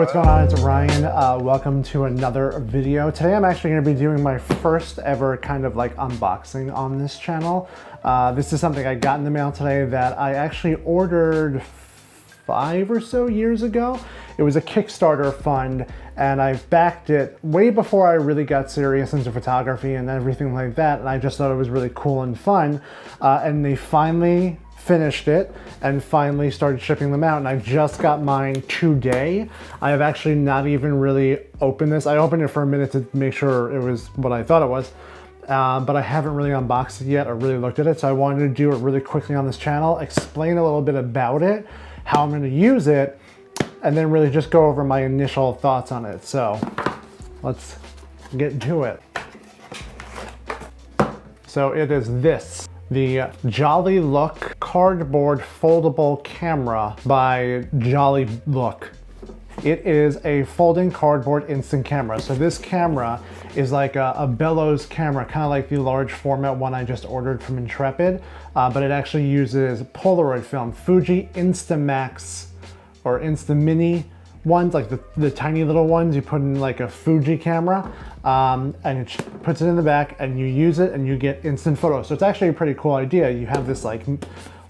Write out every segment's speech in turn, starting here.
what's going on? It's Ryan. Welcome to another video. Today I'm actually going to be doing my first ever kind of like unboxing on this channel. This is something I got in the mail today that I actually ordered 5 or so years ago. It was a Kickstarter fund and I backed it way before I really got serious into photography and everything like that, and I just thought it was really cool and fun. And they finally finished it and finally started shipping them out, and I just got mine today. I have actually not even really opened this. I opened it for a minute to make sure it was what I thought it was, but I haven't really unboxed it yet or really looked at it, so I wanted to do it really quickly on this channel, explain a little bit about it, how I'm going to use it, and then really just go over my initial thoughts on it. So let's get to it. So it is this, the JollyLook cardboard foldable camera by JollyLook. It is a folding cardboard instant camera. So this camera is like a bellows camera, kind of like the large format one I just ordered from Intrepid, but it actually uses Polaroid film, Fuji Instamax or Instamini ones, like the tiny little ones you put in like a Fuji camera, and it puts it in the back and you use it and you get instant photos. So it's actually a pretty cool idea. You have this like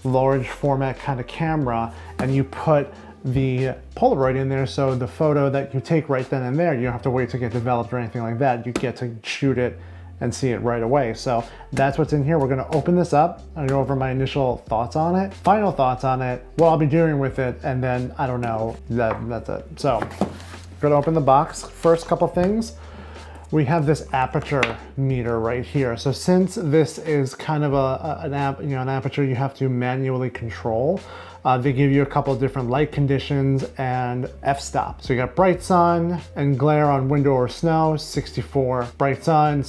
large format kind of camera and you put the Polaroid in there, so the photo that you take right then and there, you don't have to wait to get developed or anything like that. You get to shoot it and see it right away. So that's what's in here. We're gonna open this up and go over my initial thoughts on it, final thoughts on it, what I'll be doing with it, and then I don't know, that's it. So I'm gonna open the box. First couple things, we have this aperture meter right here. So since this is kind of an aperture you have to manually control, they give you a couple of different light conditions and f-stop. So you got bright sun and glare on window or snow, 64. Bright sun,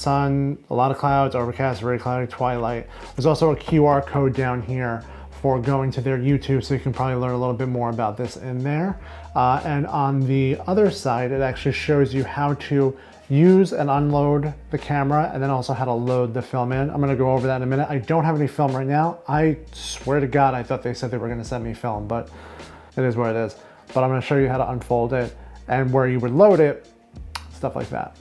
a lot of clouds, overcast, very cloudy, twilight. There's also a QR code down here for going to their YouTube, so you can probably learn a little bit more about this in there. And on the other side, it actually shows you how to use and unload the camera, and then also how to load the film in. I'm gonna go over that in a minute. I don't have any film right now. I swear to God, I thought they said they were gonna send me film, but it is what it is. But I'm gonna show you how to unfold it and where you would load it, stuff like that.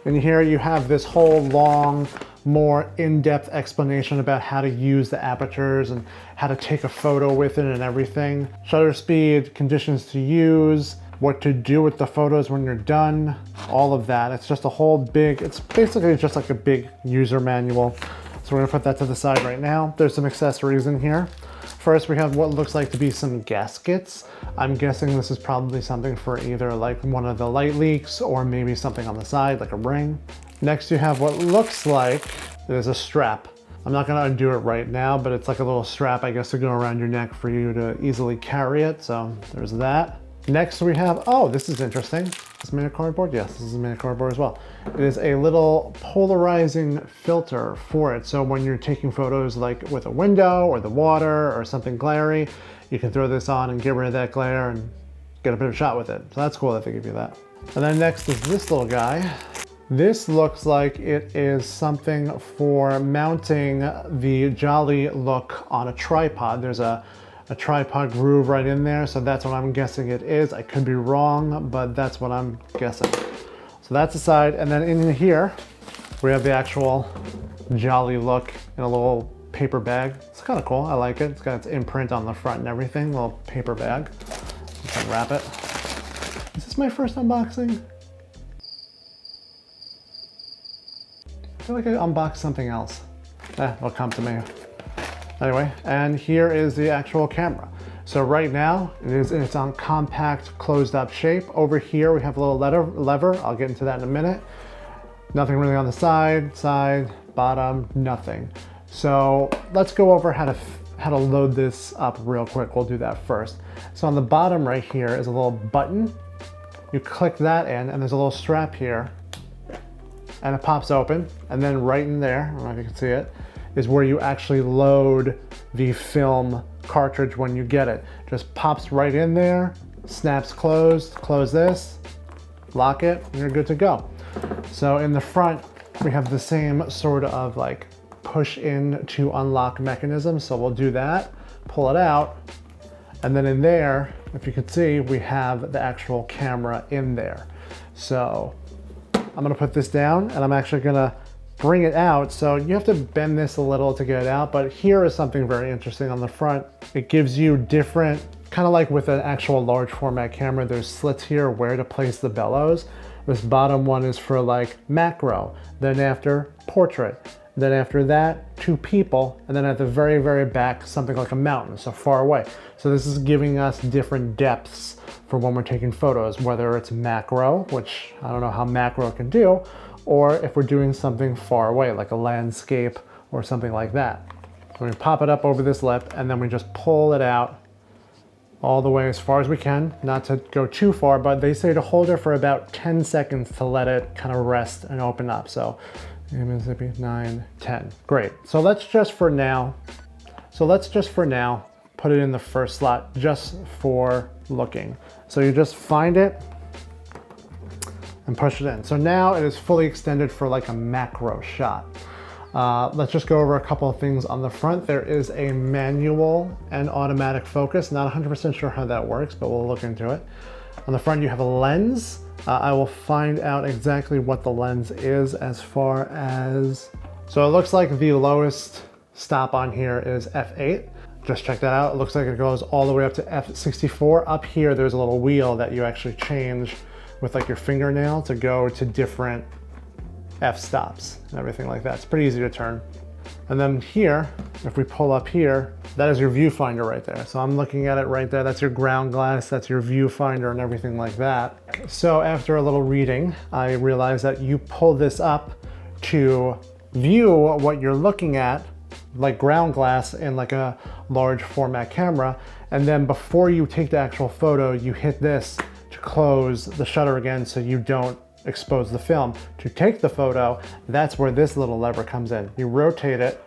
And here you have this whole long, more in-depth explanation about how to use the apertures and how to take a photo with it and everything. Shutter speed, conditions to use, what to do with the photos when you're done, all of that. It's just a whole big, it's basically just like a big user manual. So we're gonna put that to the side right now. There's some accessories in here. First, we have what looks like to be some gaskets. I'm guessing this is probably something for either like one of the light leaks or maybe something on the side, like a ring. Next, you have what looks like there's a strap. I'm not gonna undo it right now, but it's like a little strap, I guess, to go around your neck for you to easily carry it. So there's that. Next we have, oh, this is interesting. Is this made of cardboard? Yes, this is made of cardboard as well. It is a little polarizing filter for it. So when you're taking photos like with a window or the water or something glary, you can throw this on and get rid of that glare and get a better shot with it. So that's cool that they give you that. And then next is this little guy. This looks like it is something for mounting the JollyLook on a tripod. There's a tripod groove right in there, so that's what I'm guessing it is. I could be wrong, but that's what I'm guessing. So that's the side, and then in here we have the actual JollyLook in a little paper bag. It's kind of cool, I like it. It's got its imprint on the front and everything, little paper bag. Let's unwrap it. Is this my first unboxing? I feel like I unboxed something else. It'll come to me. Anyway, and here is the actual camera. So right now, it's on compact, closed up shape. Over here, we have a little lever. I'll get into that in a minute. Nothing really on the side, bottom, nothing. So let's go over how to load this up real quick. We'll do that first. So on the bottom right here is a little button. You click that in, and there's a little strap here, and it pops open. And then right in there, I don't know if you can see it, is where you actually load the film cartridge when you get it. Just pops right in there, snaps closed, close this, lock it, and you're good to go. So in the front, we have the same sort of like push in to unlock mechanism. So we'll do that, pull it out, And then in there, if you can see, we have the actual camera in there. So I'm gonna put this down and I'm actually gonna bring it out. So you have to bend this a little to get it out, but here is something very interesting on the front. It gives you different, kind of like with an actual large format camera, there's slits here where to place the bellows. This bottom one is for like macro, then after portrait, then after that, two people, and then at the very, very back, something like a mountain, so far away. So this is giving us different depths for when we're taking photos, whether it's macro, which I don't know how macro can do, or if we're doing something far away, like a landscape or something like that. So we pop it up over this lip, and then we just pull it out all the way as far as we can, not to go too far, but they say to hold it for about 10 seconds to let it kind of rest and open up. So 9, 10. Great. So let's just for now put it in the first slot just for looking. So you just find it and push it in. So now it is fully extended for like a macro shot. Let's just go over a couple of things on the front. There is a manual and automatic focus. Not 100% sure how that works, but we'll look into it. On the front you have a lens. I will find out exactly what the lens is as far as... So it looks like the lowest stop on here is f8. Just check that out. It looks like it goes all the way up to f64. Up here there's a little wheel that you actually change with like your fingernail to go to different f-stops and everything like that. It's pretty easy to turn. And then here, if we pull up here, that is your viewfinder right there. So I'm looking at it right there. That's your ground glass, that's your viewfinder and everything like that. So after a little reading, I realized that you pull this up to view what you're looking at, like ground glass in like a large format camera. And then before you take the actual photo, you hit this to close the shutter again so you don't expose the film. To take the photo, that's where this little lever comes in. You rotate it,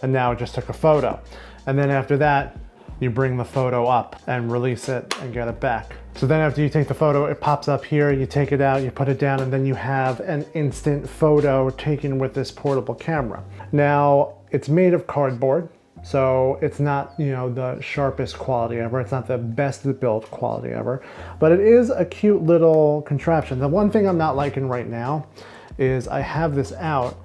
and now it just took a photo. And then after that, you bring the photo up and release it and get it back. So then after you take the photo, it pops up here, you take it out, you put it down, and then you have an instant photo taken with this portable camera. Now, it's made of cardboard. So it's not, you know, the sharpest quality ever. It's not the best built quality ever, but it is a cute little contraption. The one thing I'm not liking right now is I have this out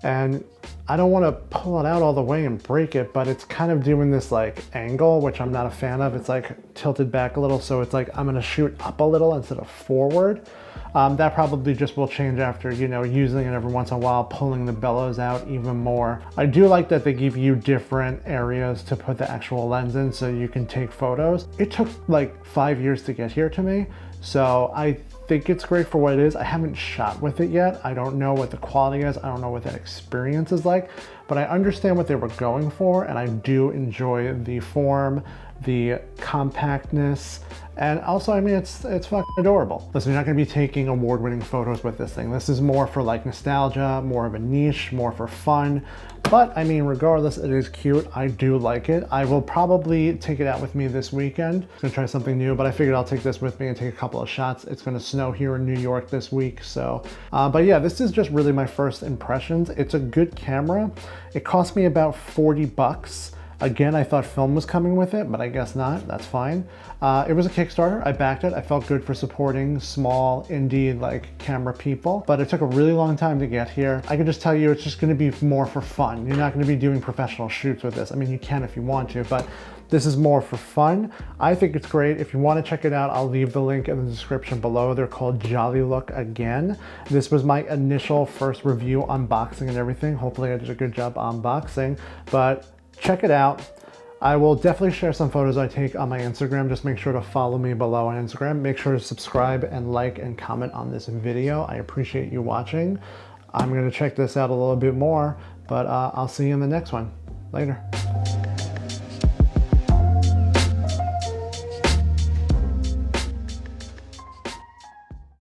and I don't want to pull it out all the way and break it, but it's kind of doing this like angle, which I'm not a fan of. It's like tilted back a little. So it's like, I'm going to shoot up a little instead of forward. That probably just will change after, you know, using it every once in a while, pulling the bellows out even more. I do like that they give you different areas to put the actual lens in so you can take photos. It took like 5 years to get here to me. So I think it's great for what it is. I haven't shot with it yet. I don't know what the quality is. I don't know what that experience is like, but I understand what they were going for. And I do enjoy the form, the compactness, and also, I mean, it's fucking adorable. Listen, you're not gonna be taking award-winning photos with this thing. This is more for like nostalgia, more of a niche, more for fun. But I mean, regardless, it is cute. I do like it. I will probably take it out with me this weekend. I'm gonna try something new, but I figured I'll take this with me and take a couple of shots. It's gonna snow here in New York this week, so. But yeah, this is just really my first impressions. It's a good camera. It cost me about 40 bucks. Again, I thought film was coming with it, but I guess not. That's fine. It was a Kickstarter. I backed it. I felt good for supporting small indie like camera people, but it took a really long time to get here. I can just tell you it's just going to be more for fun. You're not going to be doing professional shoots with this. I mean, you can if you want to, but this is more for fun. I think it's great. If you want to check it out, I'll leave the link in the description below. They're called JollyLook again. This was my initial first review, unboxing and everything. Hopefully I did a good job unboxing, but check it out. I will definitely share some photos I take on my Instagram. Just make sure to follow me below on Instagram. Make sure to subscribe and like and comment on this video. I appreciate you watching. I'm gonna check this out a little bit more, but I'll see you in the next one. Later.